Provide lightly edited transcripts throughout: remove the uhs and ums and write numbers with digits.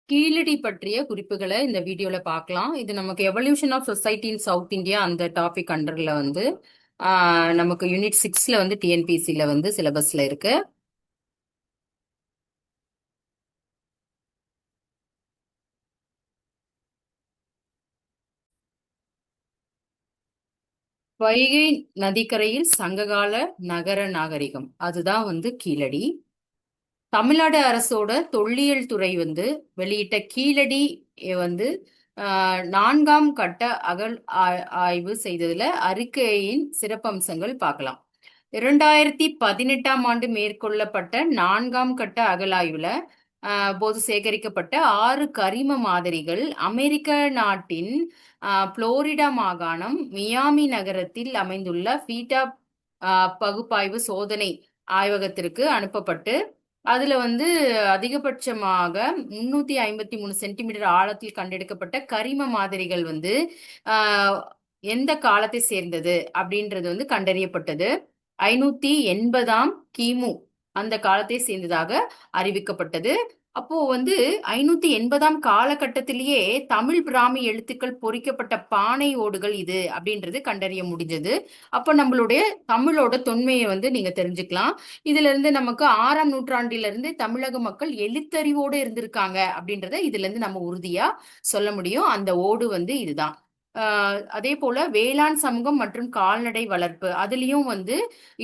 கீழடி பற்றிய குறிப்புகளை இந்த வீடியோல பார்க்கலாம். இது நமக்கு evolution of society in South India அந்த டாபிக் அண்டர்ல வந்து நமக்கு யூனிட் 6ல வந்து டிஎன்பிசில வந்து சிலபஸ்ல இருக்கு. வைகை நதிக்கரையில் சங்ககால நகர நாகரிகம், அதுதான் வந்து கீழடி. தமிழ்நாடு அரசோட தொல்லியல் துறை வந்து வெளியிட்ட கீழடி வந்து 4ஆம் கட்ட அகழ் ஆய்வு செய்ததுல அறிக்கையின் சிறப்பம்சங்கள் பார்க்கலாம். 2018ஆம் ஆண்டு மேற்கொள்ளப்பட்ட 4ஆம் கட்ட அகழாய்வுல போது சேகரிக்கப்பட்ட 6 கரிம மாதிரிகள் அமெரிக்க நாட்டின் புளோரிடா மாகாணம் மியாமி நகரத்தில் அமைந்துள்ள பீட்டா பகுப்பாய்வு சோதனை ஆய்வகத்திற்கு அனுப்பப்பட்டு அதுல வந்து அதிகபட்சமாக 353 சென்டிமீட்டர் ஆழத்தில் கண்டெடுக்கப்பட்ட கரிம மாதிரிகள் வந்து எந்த காலத்தை சேர்ந்தது அப்படின்றது வந்து கண்டறியப்பட்டது. 580ஆம் கிமு அந்த காலத்தை சேர்ந்ததாக அறிவிக்கப்பட்டது. அப்போ வந்து 580ஆம் காலகட்டத்திலேயே தமிழ் பிராமி எழுத்துக்கள் பொறிக்கப்பட்ட பானை ஓடுகள் இது அப்படின்றது கண்டறிய முடிஞ்சது. அப்போ நம்மளுடைய தமிழோட தொன்மையை வந்து நீங்க தெரிஞ்சுக்கலாம். இதுல இருந்து நமக்கு 6ஆம் நூற்றாண்டிலிருந்து தமிழக மக்கள் எழுத்தறிவோடு இருந்திருக்காங்க அப்படின்றத இதுல இருந்து நம்ம உறுதியா சொல்ல முடியும். அந்த ஓடு வந்து இதுதான். அதே போல வேளாண் சமூகம் மற்றும் கால்நடை வளர்ப்பு அதுலயும் வந்து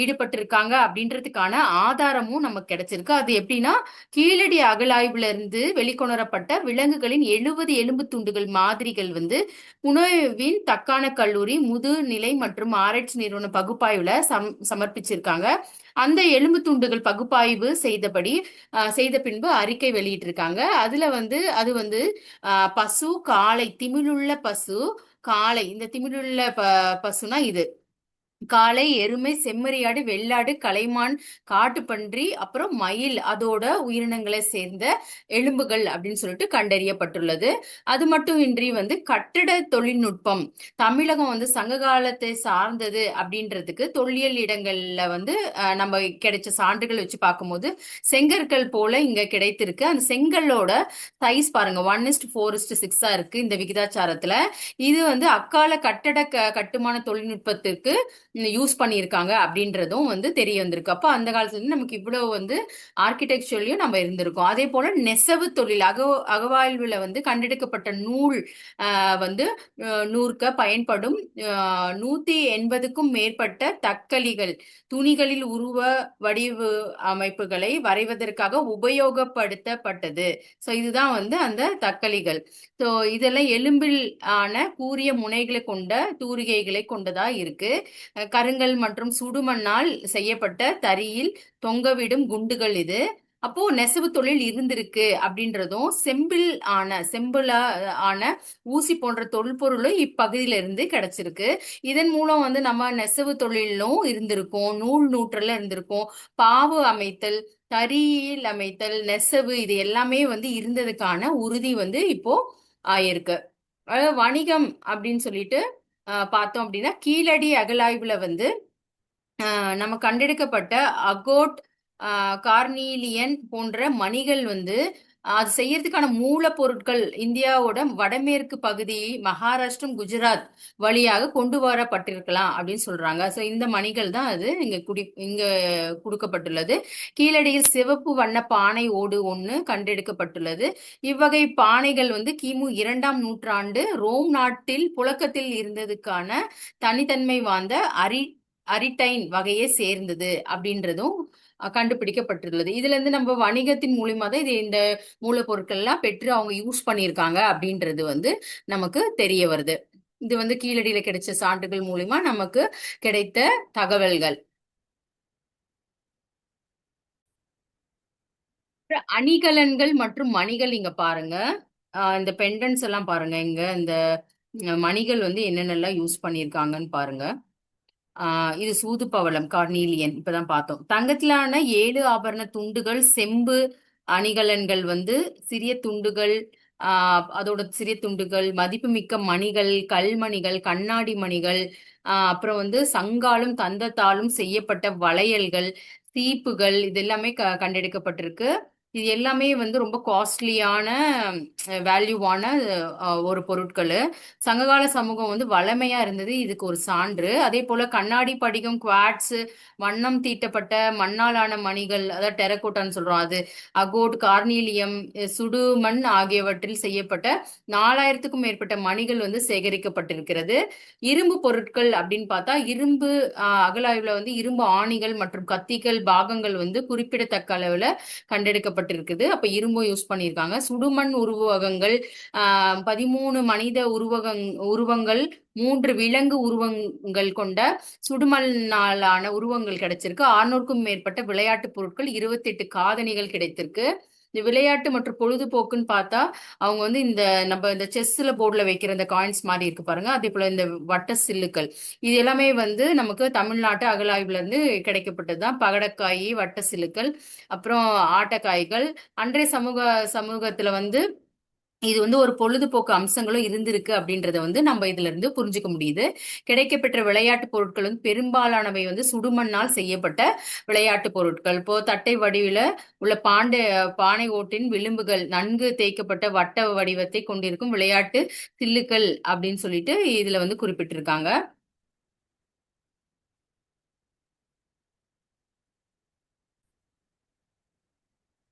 ஈடுபட்டிருக்காங்க அப்படின்றதுக்கான ஆதாரமும் நமக்கு கிடைச்சிருக்கு. அது எப்படின்னா, கீழடி அகழாய்வுல இருந்து வெளிக்கொணரப்பட்ட விலங்குகளின் 70 எலும்பு துண்டுகள் மாதிரிகள் வந்து புனேவின் தக்கான கல்லூரி முதுநிலை மற்றும் ஆராய்ச்சி நிறுவன பகுப்பாய்வுல சமர்ப்பிச்சிருக்காங்க. அந்த எலும்பு துண்டுகள் பகுப்பாய்வு செய்த பின்பு அறிக்கை வெளியிட்டிருக்காங்க. அதுல வந்து அது வந்து பசு காளை, திமிழுள்ள பசு காளை, இந்த திமிழுள்ள பசுனா இது காளை, எருமை, செம்மறியாடு, வெள்ளாடு, கலைமான், காட்டுப்பன்றி, அப்புறம் மயில், அதோட உயிரினங்களை சேர்ந்த எலும்புகள் அப்படின்னு சொல்லிட்டு கண்டறியப்பட்டுள்ளது. அது மட்டும் இன்றி வந்து கட்டிட தொழில்நுட்பம் தமிழகம் வந்து சங்க காலத்தை சார்ந்தது அப்படின்றதுக்கு தொல்லியல் இடங்கள்ல வந்து நம்ம கிடைச்ச சான்றுகள் வச்சு பார்க்கும்போது செங்கற்கள் போல இங்க கிடைத்திருக்கு. அந்த செங்கல்லோட சைஸ் பாருங்க, 1:4:6 இருக்கு இந்த விகிதாச்சாரத்துல. இது வந்து அக்கால கட்டுமான தொழில்நுட்பத்திற்கு யூஸ் பண்ணியிருக்காங்க அப்படின்றதும் வந்து தெரிய வந்திருக்கு. அப்போ அந்த காலத்துல இருந்து நமக்கு இவ்வளவு வந்து ஆர்கிடெக்சர்லயும் நம்ம இருந்திருக்கோம். அதே போல நெசவு தொழில் அகவாழ்வுல வந்து கண்டெடுக்கப்பட்ட நூல் வந்து நூற்க பயன்படும் 180க்கும் மேற்பட்ட தக்களிகள் துணிகளில் உருவ வடிவு அமைப்புகளை வரைவதற்காக உபயோகப்படுத்தப்பட்டது. ஸோ இதுதான் வந்து அந்த தக்களிகள். ஸோ இதெல்லாம் எலும்பில் ஆன கூரிய முனைகளை கொண்ட தூரிகைகளை கொண்டதா இருக்கு. கருங்கல் மற்றும் சுடுமண்ணால் செய்யப்பட்ட தரியில் தொங்கவிடும் குண்டுகள் இது. அப்போ நெசவு தொழில் இருந்திருக்கு அப்படின்றதும் செம்பில் ஆன ஊசி போன்ற தொல்பொருளும் இப்பகுதியில இருந்து கிடைச்சிருக்கு. இதன் மூலம் வந்து நம்ம நெசவு தொழிலும் இருந்திருக்கும், நூல் நூற்றல இருந்திருக்கும், பாவு அமைத்தல், தறியில் அமைத்தல், நெசவு இது எல்லாமே வந்து இருந்ததுக்கான உறுதி வந்து இப்போ ஆயிருக்கு. வணிகம் அப்படின்னு சொல்லிட்டு பார்த்தோம் அப்படின்னா, கீழடி அகழாய்வுல வந்து நம்ம கண்டெடுக்கப்பட்ட அகோட், கார்னீலியன் போன்ற மணிகள் வந்து அது செய்யறதுக்கான மூலப்பொருட்கள் இந்தியாவோட வடமேற்கு பகுதி மகாராஷ்டிரம், குஜராத் வழியாக கொண்டு வரப்பட்டிருக்கலாம் அப்படின்னு சொல்றாங்க. ஸோ இந்த மணிகள் தான் அது இங்க கொடுக்கப்பட்டுள்ளது. கீழடியில் சிவப்பு வண்ண பானை ஓடு ஒன்று கண்டெடுக்கப்பட்டுள்ளது. இவ்வகை பானைகள் வந்து கிமு 2ஆம் நூற்றாண்டு ரோம் நாட்டில் புழக்கத்தில் இருந்ததுக்கான தனித்தன்மை வாய்ந்த அரிட்டைன் வகையை சேர்ந்தது அப்படின்றதும் கண்டுபிடிக்கப்பட்டுள்ளது. இதுல இருந்து நம்ம வணிகத்தின் மூலியமா தான் இது இந்த மூலப்பொருட்கள் எல்லாம் பெற்று அவங்க யூஸ் பண்ணியிருக்காங்க அப்படின்றது வந்து நமக்கு தெரிய வருது. இது வந்து கீழடியில கிடைச்ச சான்றுகள் மூலியமா நமக்கு கிடைத்த தகவல்கள். அணிகலன்கள் மற்றும் மணிகள் இங்க பாருங்க. இந்த பெண்டன்ஸ் எல்லாம் பாருங்க. இங்க இந்த மணிகள் வந்து என்னென்னலாம் யூஸ் பண்ணியிருக்காங்கன்னு பாருங்க. இது சூது பவளம் கார்னீலியன் இப்பதான் பார்த்தோம். தங்கத்திலான 7 ஆபரண துண்டுகள், செம்பு அணிகலன்கள் வந்து சிறிய துண்டுகள், அதோட சிறிய துண்டுகள், மதிப்புமிக்க மணிகள், கல்மணிகள், கண்ணாடி மணிகள், அப்புறம் வந்து சங்காலும் தந்தத்தாலும் செய்யப்பட்ட வளையல்கள், சீப்புகள் இது எல்லாமே கண்டெடுக்கப்பட்டிருக்கு. இது எல்லாமே வந்து ரொம்ப காஸ்ட்லியான வேல்யூவான ஒரு பொருட்கள். சங்ககால சமூகம் வந்து வளமையா இருந்தது, இதுக்கு ஒரு சான்று. அதே போல கண்ணாடி படிகம், குவாட்ஸ், வண்ணம் தீட்டப்பட்ட மண்ணாலான மணிகள், அதாவது டெரகோட்டான்னு சொல்றோம் அது, அகோட், கார்னீலியம், சுடுமண் ஆகியவற்றில் செய்யப்பட்ட 4000க்கும் மேற்பட்ட மணிகள் வந்து சேகரிக்கப்பட்டிருக்கிறது. இரும்பு பொருட்கள் அப்படின்னு பார்த்தா இரும்பு அகழாய்வுல வந்து இரும்பு ஆணிகள் மற்றும் கத்திகள் பாகங்கள் வந்து குறிப்பிடத்தக்க அளவுல கண்டெடுக்கப்பட்டிருக்குது. அப்ப இரும்பும் யூஸ் பண்ணியிருக்காங்க. சுடுமண் உருவகங்கள், 13 மனித உருவங்கள், 3 விலங்கு உருவங்கள் கொண்ட சுடுமண்ணாலான உருவங்கள் கிடைச்சிருக்கு. 600க்கும் மேற்பட்ட விளையாட்டு பொருட்கள், 28 காதணிகள் கிடைத்திருக்கு. இந்த விளையாட்டு மற்றும் பொழுதுபோக்குன்னு பார்த்தா அவங்க வந்து நம்ம இந்த செஸ்ல போர்டுல வைக்கிற இந்த காயின்ஸ் மாதிரி இருக்கு பாருங்க, அதே போல இந்த வட்ட சில்லுக்கள், இது எல்லாமே வந்து நமக்கு தமிழ்நாட்டு அகழாய்வுல இருந்து கிடைக்கப்பட்டதுதான். பகடக்காய், வட்ட சில்லுக்கள், அப்புறம் ஆட்டக்காய்கள். அன்றைய சமூகத்துல வந்து இது வந்து ஒரு பொழுதுபோக்கு அம்சங்களும் இருந்திருக்கு அப்படின்றத வந்து நம்ம இதுல இருந்து புரிஞ்சுக்க முடியுது. கிடைக்கப்பெற்ற விளையாட்டு பொருட்கள் வந்து பெரும்பாலானவை வந்து சுடுமண்ணால் செய்யப்பட்ட விளையாட்டு பொருட்கள். இப்போ தட்டை வடிவில உள்ள பானை ஓட்டின் விளிம்புகள் நன்கு தேய்க்கப்பட்ட வட்ட வடிவத்தை கொண்டிருக்கும் விளையாட்டு சில்லுக்கள் அப்படின்னு சொல்லிட்டு இதுல வந்து குறிப்பிட்டிருக்காங்க.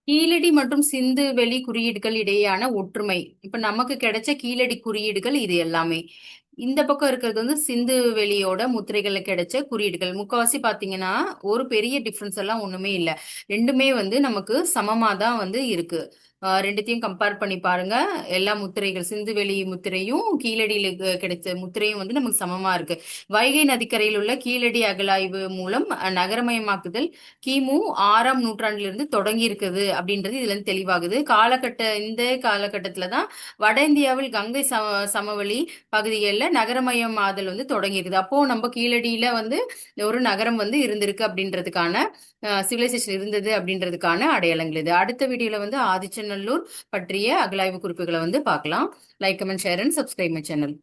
கீழடி மற்றும் சிந்து வெளி குறியீடுகள் இடையேயான ஒற்றுமை. இப்ப நமக்கு கிடைச்ச கீழடி குறியீடுகள் இது எல்லாமே. இந்த பக்கம் இருக்கிறது வந்து சிந்து வெளியோட முத்திரைகள்ல கிடைச்ச குறியீடுகள். முக்கவாசி பாத்தீங்கன்னா ஒரு பெரிய டிஃபரன்ஸ் எல்லாம் ஒண்ணுமே இல்ல. ரெண்டுமே வந்து நமக்கு சமமா தான் வந்து இருக்கு. ரெண்டுத்தையும் கம்பேர் பண்ணி பாருங்க. எல்லா முத்திரைகள், சிந்துவெளி முத்திரையும் கீழடியில கிடைச்ச முத்திரையும் வந்து நமக்கு சமமா இருக்கு. வைகை நதிக்கரையில் உள்ள கீழடி அகழாய்வு மூலம் நகரமயமாக்குதல் கிமு 6ஆம் நூற்றாண்டிலிருந்து தொடங்கி இருக்குது அப்படின்றது இதுல இருந்து தெளிவாகுது. இந்த காலகட்டத்துல தான் வட இந்தியாவில் கங்கை சமவெளி பகுதிகளில் நகரமயமாதல் வந்து தொடங்கி இருக்குது. அப்போ நம்ம கீழடியில வந்து ஒரு நகரம் வந்து இருந்திருக்கு அப்படின்றதுக்கான சிவிலைசேஷன் இருந்தது அப்படின்றதுக்கான அடையாளங்கள் இது. அடுத்த வீடியோல வந்து ஆதிச்சநல்லூர் பற்றிய அகழாய்வு குறிப்புகளை வந்து பார்க்கலாம். Like, comment, share and subscribe my channel.